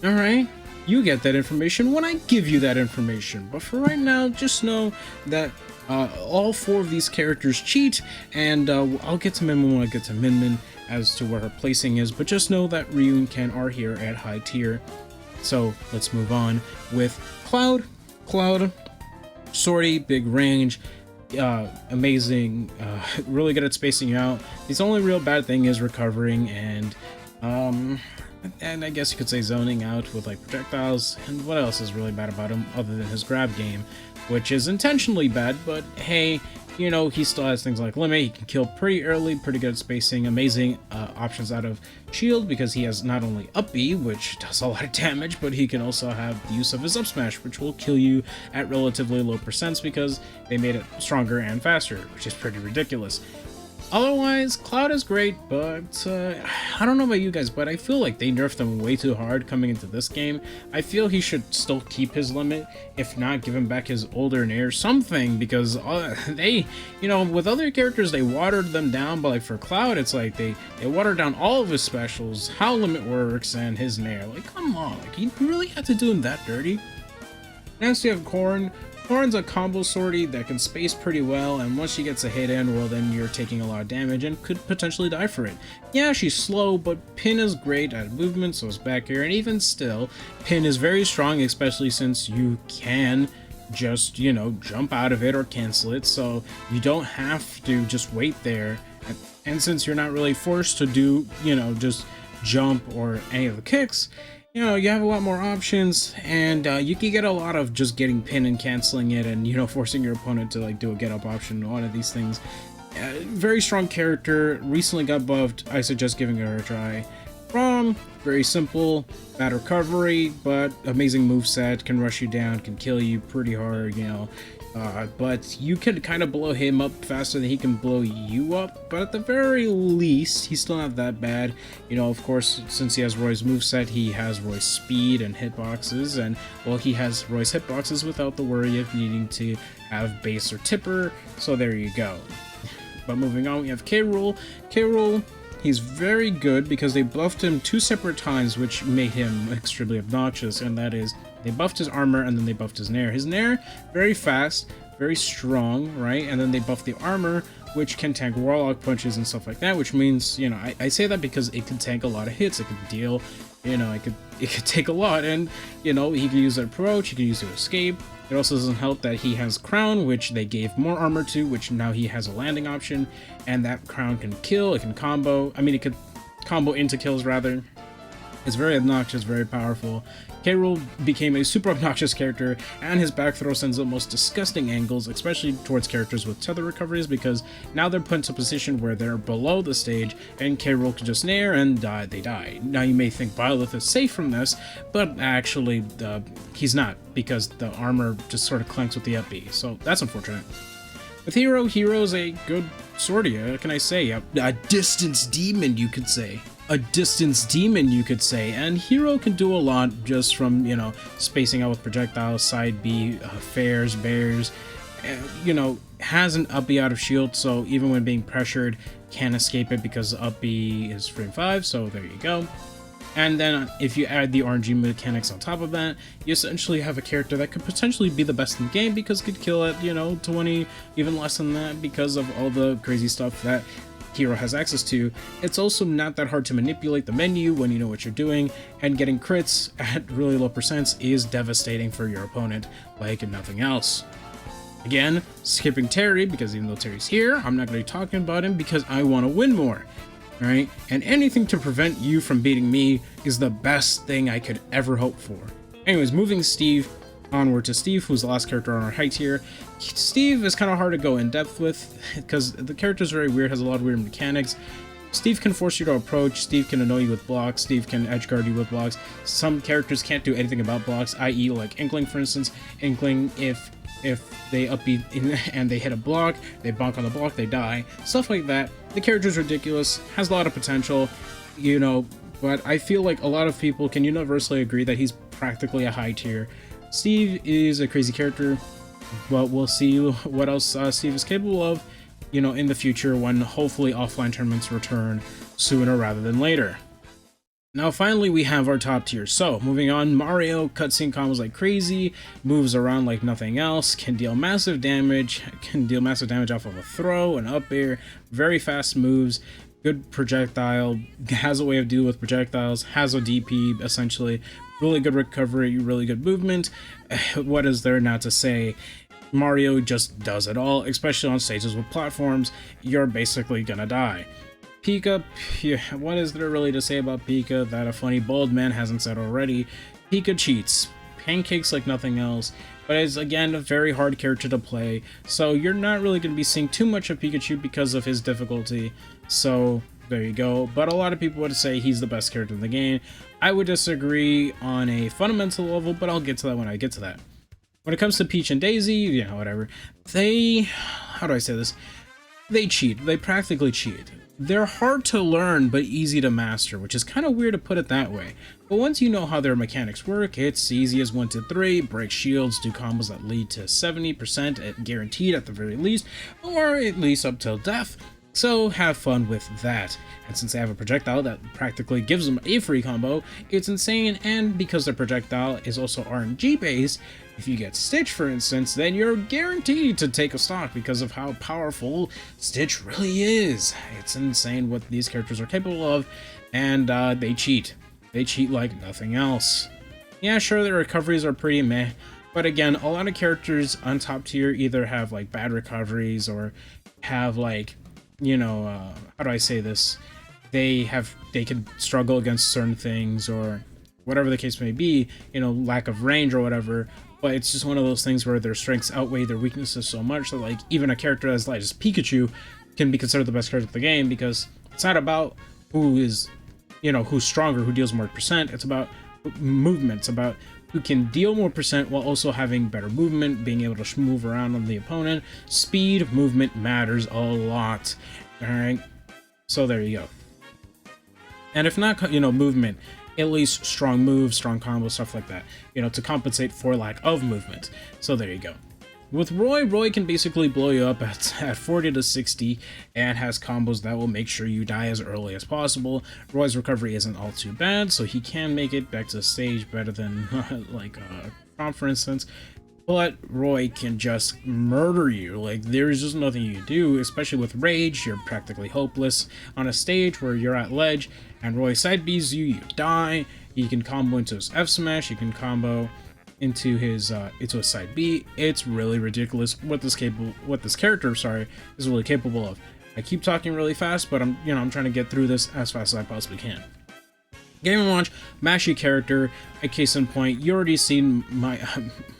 Alright? You get that information when I give you that information. But for right now, just know that all 4 of these characters cheat, and I'll get to Min Min when I get to Min Min as to where her placing is, but just know that Ryu and Ken are here at high tier. So let's move on with Cloud. Cloud, sortie, big range, amazing, really good at spacing you out. His only real bad thing is recovering, and I guess you could say zoning out with like projectiles. And what else is really bad about him other than his grab game, which is intentionally bad, but hey, you know, he still has things like limit, he can kill pretty early, pretty good at spacing, amazing options out of shield because he has not only up B, which does a lot of damage, but he can also have the use of his up smash, which will kill you at relatively low percents because they made it stronger and faster, which is pretty ridiculous. Otherwise, Cloud is great, but I don't know about you guys, but I feel like they nerfed him way too hard coming into this game. I feel he should still keep his limit, if not give him back his older Nair, something, because they, you know, with other characters they watered them down, but like for Cloud, it's like they watered down all of his specials, how limit works, and his Nair. Like, come on, like, you really had to do him that dirty? Next we have Corrin. Corrin's a combo sortie that can space pretty well, and once she gets a hit in, well then you're taking a lot of damage and could potentially die for it. Yeah, she's slow, but Pin is great at movement, so is back here, and even still, Pin is very strong, especially since you can just, you know, jump out of it or cancel it, so you don't have to just wait there. And since you're not really forced to do, you know, just jump or any of the kicks, you know, you have a lot more options, and you can get a lot of just getting pinned and canceling it, and, you know, forcing your opponent to like do a get up option. A lot of these things. Very strong character, recently got buffed. I suggest giving her a try. From very simple, bad recovery, but amazing moveset, can rush you down, can kill you pretty hard, you know. But you can kind of blow him up faster than he can blow you up, but at the very least, he's still not that bad. You know, of course, since he has Roy's moveset, he has Roy's speed and hitboxes, and, well, he has Roy's hitboxes without the worry of needing to have base or tipper, so there you go. But moving on, we have K. Rool. K. Rool, he's very good because they buffed him 2 separate times, which made him extremely obnoxious, and that is, they buffed his armor and then they buffed his nair. His nair, very fast, very strong, right? And then they buffed the armor, which can tank warlock punches and stuff like that, which means, you know, I say that because it can tank a lot of hits, it can deal, you know, it could take a lot, and, you know, he can use an approach, he can use it to escape. It also doesn't help that he has Crown, which they gave more armor to, which now he has a landing option, and that Crown can kill, it can combo, I mean, it could combo into kills, rather. It's very obnoxious, very powerful. K. Rool became a super obnoxious character, and his back throw sends the most disgusting angles, especially towards characters with tether recoveries, because now they're put into a position where they're below the stage, and K. Rool can just nair and they die. Now you may think Byleth is safe from this, but actually he's not, because the armor just sort of clanks with the up B, so that's unfortunate. With Hero's a good sortie, what can I say? A distance demon, you could say. A distance demon, you could say, and Hero can do a lot just from, you know, spacing out with projectiles, side B, fairs, bears, you know, has an up B out of shield, so even when being pressured, can't escape it because up B is frame 5, so there you go. And then if you add the RNG mechanics on top of that, you essentially have a character that could potentially be the best in the game because could kill at, you know, 20, even less than that because of all the crazy stuff that Hero has access to. It's also not that hard to manipulate the menu when you know what you're doing, and getting crits at really low percents is devastating for your opponent like nothing else. Again, skipping Terry, because even though Terry's here, I'm not going to be talking about him because I want to win more. Alright? And anything to prevent you from beating me is the best thing I could ever hope for. Anyways, moving Steve onward to Steve, who's the last character on our high tier. Steve is kind of hard to go in depth with because the character is very weird, has a lot of weird mechanics. Steve can force you to approach, Steve can annoy you with blocks, Steve can edge guard you with blocks. Some characters can't do anything about blocks, i.e. like Inkling, for instance. Inkling, if they up B and they hit a block, they bonk on the block, they die. Stuff like that. The character's ridiculous, has a lot of potential, you know, but I feel like a lot of people can universally agree that he's practically a high tier. Steve is a crazy character, but we'll see what else Steve is capable of, you know, in the future when hopefully offline tournaments return sooner rather than later. Now finally we have our top tier. So moving on, Mario cutscene combos like crazy, moves around like nothing else, can deal massive damage off of a throw, an up air, very fast moves, good projectile, has a way of dealing with projectiles, has a DP essentially, really good recovery, really good movement. What is there not to say? Mario just does it all, especially on stages with platforms. You're basically gonna die. Pika, what is there really to say about Pika that a funny bald man hasn't said already? Pika cheats, pancakes like nothing else, but is again a very hard character to play, so you're not really going to be seeing too much of Pikachu because of his difficulty, so there you go. But a lot of people would say he's the best character in the game. I would disagree on a fundamental level, but I'll get to that when I get to that. When it comes to Peach and Daisy, you know, whatever, how do I say this? They cheat. They practically cheat. They're hard to learn, but easy to master, which is kind of weird to put it that way. But once you know how their mechanics work, it's easy as 1, 2, 3, break shields, do combos that lead to 70% at guaranteed at the very least, or at least up till death. So have fun with that. And since they have a projectile that practically gives them a free combo, it's insane, and because their projectile is also RNG based, if you get Stitch for instance, then you're guaranteed to take a stock because of how powerful Stitch really is. It's insane what these characters are capable of, and they cheat. They cheat like nothing else. Yeah, sure, their recoveries are pretty meh, but again, a lot of characters on top tier either have like bad recoveries or have like, you know, how do I say this? they can struggle against certain things or whatever the case may be, you know, lack of range or whatever. But it's just one of those things where their strengths outweigh their weaknesses so much that, like, even a character as light as Pikachu can be considered the best character of the game, because it's not about who is, you know, who's stronger, who deals more percent. It's about movement. It's about who can deal more percent while also having better movement, being able to move around on the opponent. Speed of movement matters a lot. Alright? So there you go. And if not, you know, movement, at least strong moves, strong combos, stuff like that, you know, to compensate for lack of movement. So there you go. With Roy can basically blow you up at 40 to 60 and has combos that will make sure you die as early as possible. Roy's recovery isn't all too bad, so he can make it back to the stage better than like Trump, for instance. But Roy can just murder you. Like, there's just nothing you can do, especially with Rage. You're practically hopeless on a stage where you're at ledge and Roy side Bs you, you die. You can combo into his F smash, you can combo into his side B. It's really ridiculous what this character is really capable of. I keep talking really fast, but I'm trying to get through this as fast as I possibly can. Game & Watch, mashy character. A case in point, you already seen my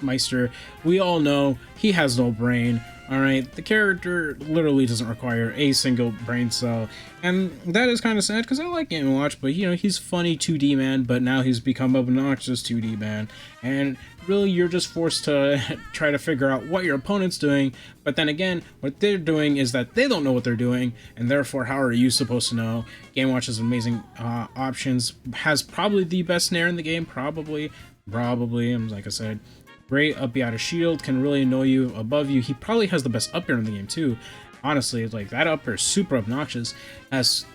Meister. We all know he has no brain. Alright, the character literally doesn't require a single brain cell, and that is kind of sad because I like Game & Watch, but you know, he's funny 2D man, but now he's become obnoxious 2D man, and really you're just forced to try to figure out what your opponent's doing, but then again, what they're doing is that they don't know what they're doing, and therefore how are you supposed to know? Game & Watch has amazing options, has probably the best snare in the game, probably, like I said. Great up out of shield, can really annoy you above you. He probably has the best up air in the game too. Honestly, like that up air is super obnoxious. Has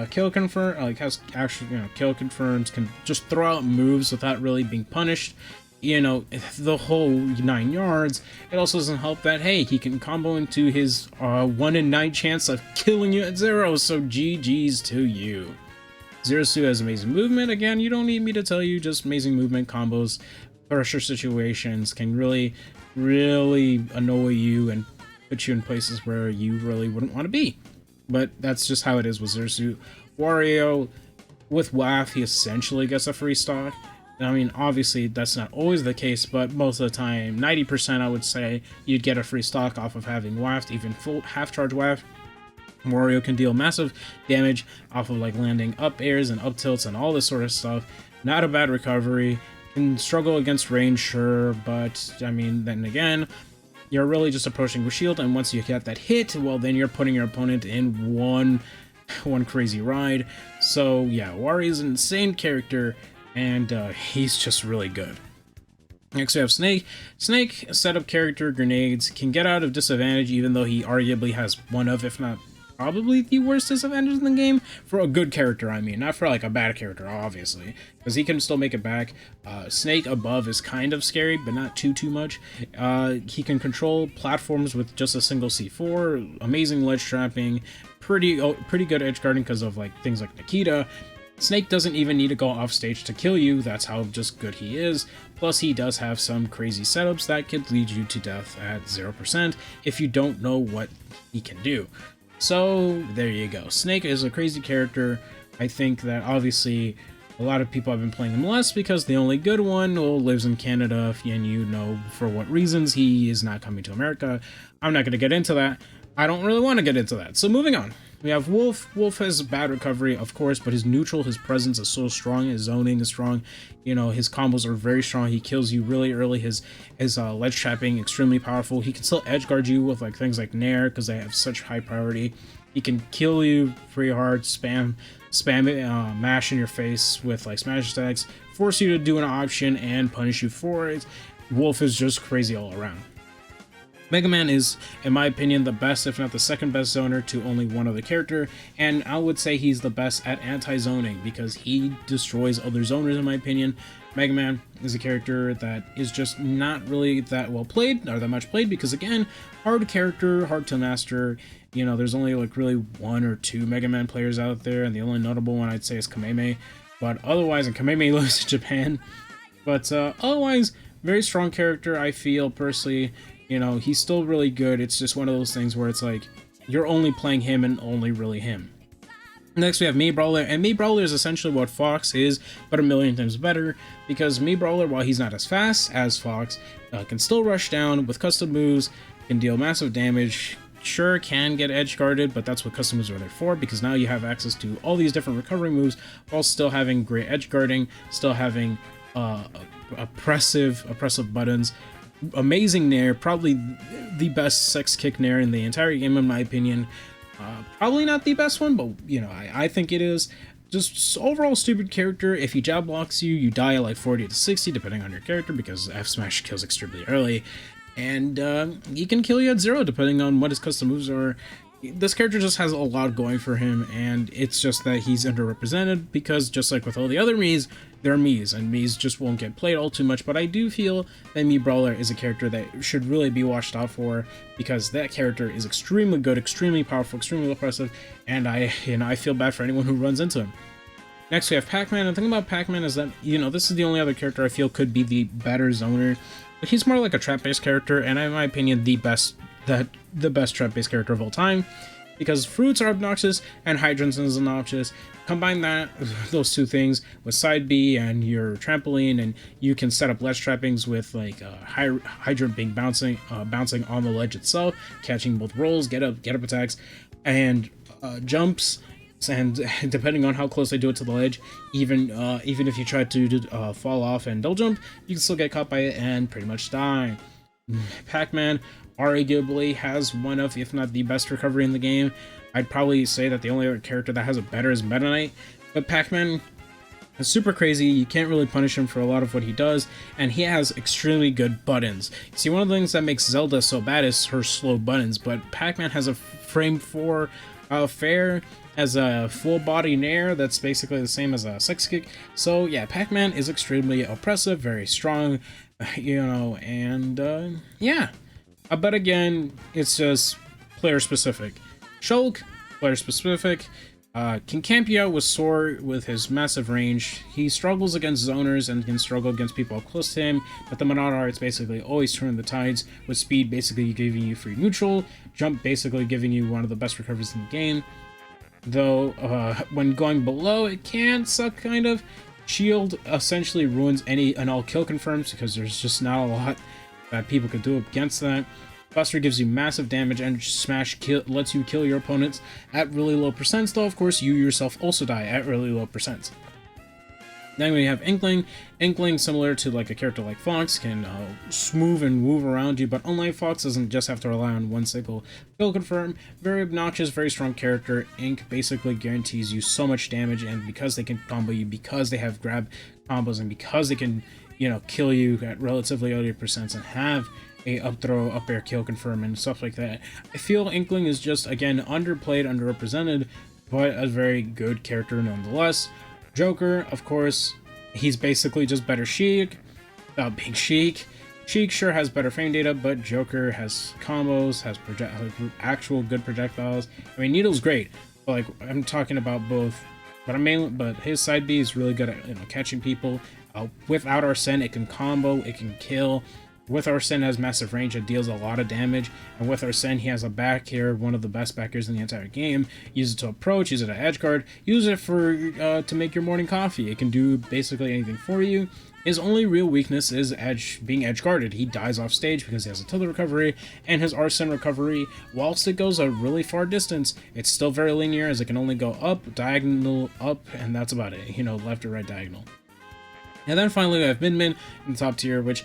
kill confirm, like has actually, you know, kill confirms, can just throw out moves without really being punished. You know, the whole 9 yards. It also doesn't help that, hey, he can combo into his 1 in 9 chance of killing you at 0, so GG's to you. ZeroSuit has amazing movement. Again, you don't need me to tell you, just amazing movement combos. Pressure situations can really annoy you and put you in places where you really wouldn't want to be. But that's just how it is with ZeroSuit. Wario, with WAF, he essentially gets a free stock. I mean, obviously, that's not always the case, but most of the time, 90% I would say, you'd get a free stock off of having WAF, even full half-charge WAF. Wario can deal massive damage off of like landing up airs and up tilts and all this sort of stuff. Not a bad recovery. Can struggle against range, sure, but I mean, then again, you're really just approaching with shield, and once you get that hit, well, then you're putting your opponent in one crazy ride. So yeah, Wario's an insane character, and he's just really good. Next we have Snake. Snake, setup character, grenades, can get out of disadvantage even though he arguably has one of, if not probably the worst disadvantage in the game, for a good character, I mean, not for like a bad character, obviously, because he can still make it back. Snake above is kind of scary, but not too much. He can control platforms with just a single C4, amazing ledge trapping, pretty good edge guarding because of like things like Nikita. Snake doesn't even need to go off stage to kill you, that's how just good he is. Plus he does have some crazy setups that could lead you to death at 0% if you don't know what he can do. So there you go. Snake is a crazy character. I think that obviously a lot of people have been playing him less because the only good one lives in Canada, and you know for what reasons he is not coming to America. I'm not going to get into that. I don't really want to get into that. So moving on. We have Wolf. Wolf has bad recovery, of course, but his neutral, his presence is so strong. His zoning is strong. You know, his combos are very strong. He kills you really early. His ledge trapping, extremely powerful. He can still edge guard you with like things like Nair because they have such high priority. He can kill you pretty hard, spam it, mash in your face with like smash attacks, force you to do an option and punish you for it. Wolf is just crazy all around. Mega Man is, in my opinion, the best, if not the second best zoner to only one other character, and I would say he's the best at anti-zoning because he destroys other zoners, in my opinion. Mega Man is a character that is just not really that well played, or that much played, because again, hard character, hard to master. You know, there's only like really 1 or 2 Mega Man players out there, and the only notable one I'd say is Kameme, but otherwise, and Kameme lives in Japan, but otherwise, very strong character, I feel, personally. You know, he's still really good. It's just one of those things where it's like, you're only playing him and only really him. Next, we have Mii Brawler, and Mii Brawler is essentially what Fox is, but a million times better, because Mii Brawler, while he's not as fast as Fox, can still rush down with custom moves, can deal massive damage, sure can get edge guarded, but that's what custom moves are there for, because now you have access to all these different recovery moves, while still having great edge guarding, still having oppressive buttons, amazing nair, probably the best sex kick nair in the entire game in my opinion. Probably not the best one, but you know, I think it is. Just overall stupid character. If he jab blocks you, you die at like 40 to 60 depending on your character, because F smash kills extremely early, and he can kill you at 0 depending on what his custom moves are. This character just has a lot going for him, and it's just that he's underrepresented because, just like with all the other Miis, they're Miis, and Miis just won't get played all too much. But I do feel that Mii Brawler is a character that should really be watched out for, because that character is extremely good, extremely powerful, extremely oppressive, and I feel bad for anyone who runs into him. Next, we have Pac-Man. And the thing about Pac-Man is that, you know, this is the only other character I feel could be the better zoner. But he's more like a trap-based character, and in my opinion, the best trap-based character of all time, because fruits are obnoxious and hydrants is obnoxious. Combine those two things with side B and your trampoline, and you can set up ledge trappings with like hydrant being bouncing on the ledge itself, catching both rolls, get up attacks, and jumps. And depending on how close they do it to the ledge, even if you try to fall off and double jump, you can still get caught by it and pretty much die. Pac-Man arguably has one of, if not the best recovery in the game. I'd probably say that the only other character that has it better is Meta Knight, but Pac-Man is super crazy. You can't really punish him for a lot of what he does, and he has extremely good buttons. See, one of the things that makes Zelda so bad is her slow buttons, but Pac-Man has a frame 4 fair, has a full body nair that's basically the same as a sex kick. So yeah, Pac-Man is extremely oppressive, very strong, you know, and yeah. But again, it's just player specific. Shulk, player specific, can camp you out with Sword with his massive range. He struggles against zoners and can struggle against people up close to him, but the Monada Arts basically always turn the tides, with speed basically giving you free neutral, jump basically giving you one of the best recoveries in the game. Though, when going below, it can suck kind of. Shield essentially ruins any and all kill confirms, because there's just not a lot that people could do against that. Buster gives you massive damage, and Smash lets you kill your opponents at really low percents, though of course you yourself also die at really low percents. Then we have Inkling. Inkling, similar to like a character like Fox, can move and move around you, but unlike Fox, doesn't just have to rely on one single kill confirm. Very obnoxious, very strong character. Ink basically guarantees you so much damage, and because they can combo you, because they have grab combos, and because they can, you know, kill you at relatively early percents and have a up throw, up air kill confirm and stuff like that, I feel Inkling is just, again, underplayed, underrepresented, but a very good character nonetheless. Joker, of course, he's basically just better Sheik, being Sheik. Sheik sure has better frame data, but Joker has combos, has actual good projectiles. I mean, Needle's great, but like, I'm talking about both. But his side B is really good at, you know, catching people. Without Arsene, it can combo, it can kill. With Arsene, has massive range, it deals a lot of damage, and with Arsene, he has a back here, one of the best backers in the entire game. Use it to approach, use it to edge guard, use it for to make your morning coffee. It can do basically anything for you. His only real weakness is being edge guarded. He dies off stage because he has a tilde recovery, and his Arsene recovery, whilst it goes a really far distance, it's still very linear, as it can only go up, diagonal, up, and that's about it. You know, left or right diagonal. And then finally we have Min Min in the top tier, which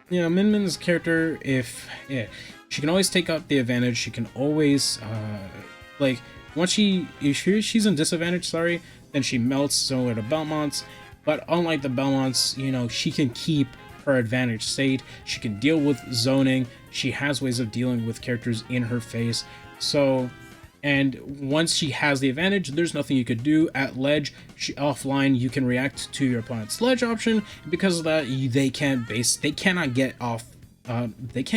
you know, Min Min's character, she can always take out the advantage. She can always, like, once she's in disadvantage, then she melts, similar to Belmont's. But unlike the Belmonts, you know, she can keep her advantage state. She can deal with zoning. She has ways of dealing with characters in her face. So, and once she has the advantage, there's nothing you could do. At ledge, offline, you can react to your opponent's ledge option. Because of that, they can't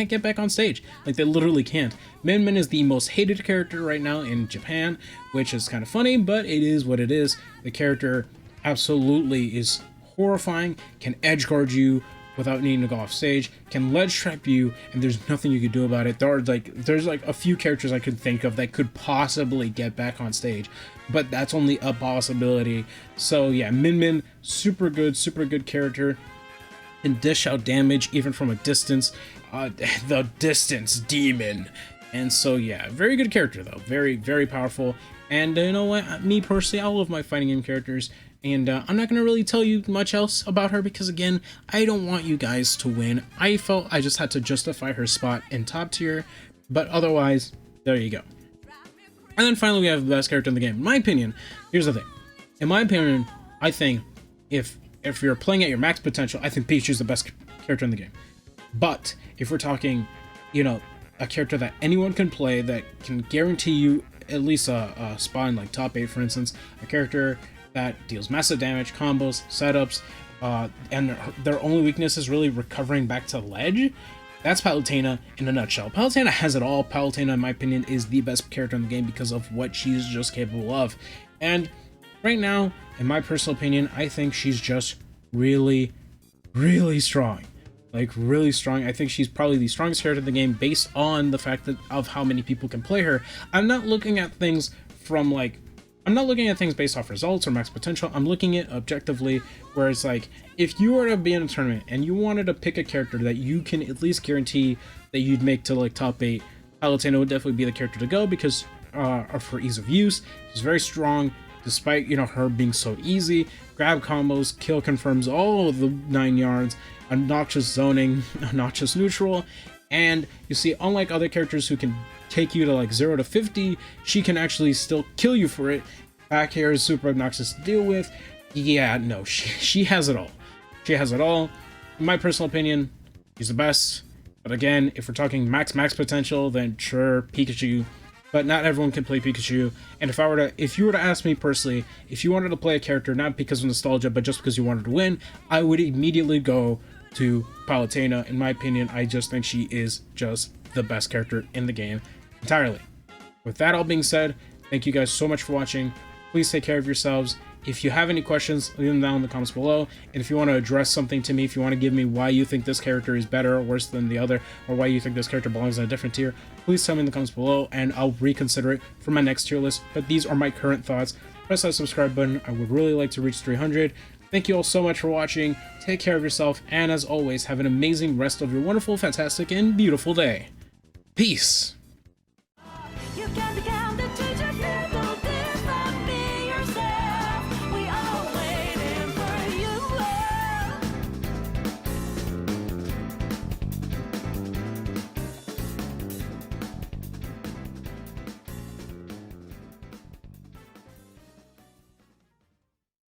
get back on stage. Like, they literally can't. Min Min is the most hated character right now in Japan, which is kind of funny, but it is what it is. The character absolutely is horrifying, can edge guard you without needing to go off stage, can ledge trap you, and there's nothing you can do about it. There's like a few characters I could think of that could possibly get back on stage, but that's only a possibility. So yeah, Min, super good character, can dish out damage even from a distance. The distance demon. And so yeah, very good character though, very powerful. And you know what, me personally, I love my fighting game characters, and I'm not gonna really tell you much else about her because again, I don't want you guys to win. I felt I just had to justify her spot in top tier, but otherwise, there you go. And then finally, we have the best character in the game. In my opinion, here's the thing. In my opinion, I think if you're playing at your max potential, I think Pikachu's the best character in the game. But if we're talking, you know, a character that anyone can play that can guarantee you at least a spot in like top 8, for instance, a character that deals massive damage, combos, setups, and their only weakness is really recovering back to ledge, that's Palutena in a nutshell. Palutena has it all. Palutena, in my opinion, is the best character in the game because of what she's just capable of. And right now, in my personal opinion, I think she's just really strong. Like, really strong. I think she's probably the strongest character in the game based on the fact that of how many people can play her. I'm not looking at things from like, I'm not looking at things based off results or max potential. I'm looking at objectively, where it's like, if you were to be in a tournament and you wanted to pick a character that you can at least guarantee that you'd make to like top 8, Palutena would definitely be the character to go because of her ease of use. She's very strong, despite, you know, her being so easy. Grab combos, kill confirms, all of the 9 yards, obnoxious zoning, obnoxious neutral, and you see, unlike other characters who can take you to like 0 to 50, she can actually still kill you for it. Back here is super obnoxious to deal with. Yeah, no, she has it all. She has it all. In my personal opinion, she's the best. But again, if we're talking max potential, then sure, Pikachu. But not everyone can play Pikachu. And if you were to ask me personally, if you wanted to play a character not because of nostalgia, but just because you wanted to win, I would immediately go to Palutena. In my opinion, I just think she is just the best character in the game entirely. With that all being said, thank you guys so much for watching. Please take care of yourselves. If you have any questions, leave them down in the comments below. And if you want to address something to me, if you want to give me why you think this character is better or worse than the other, or why you think this character belongs in a different tier, please tell me in the comments below and I'll reconsider it for my next tier list. But these are my current thoughts. Press that subscribe button. I would really like to reach 300. Thank you all so much for watching. Take care of yourself. And as always, have an amazing rest of your wonderful, fantastic, and beautiful day. Peace.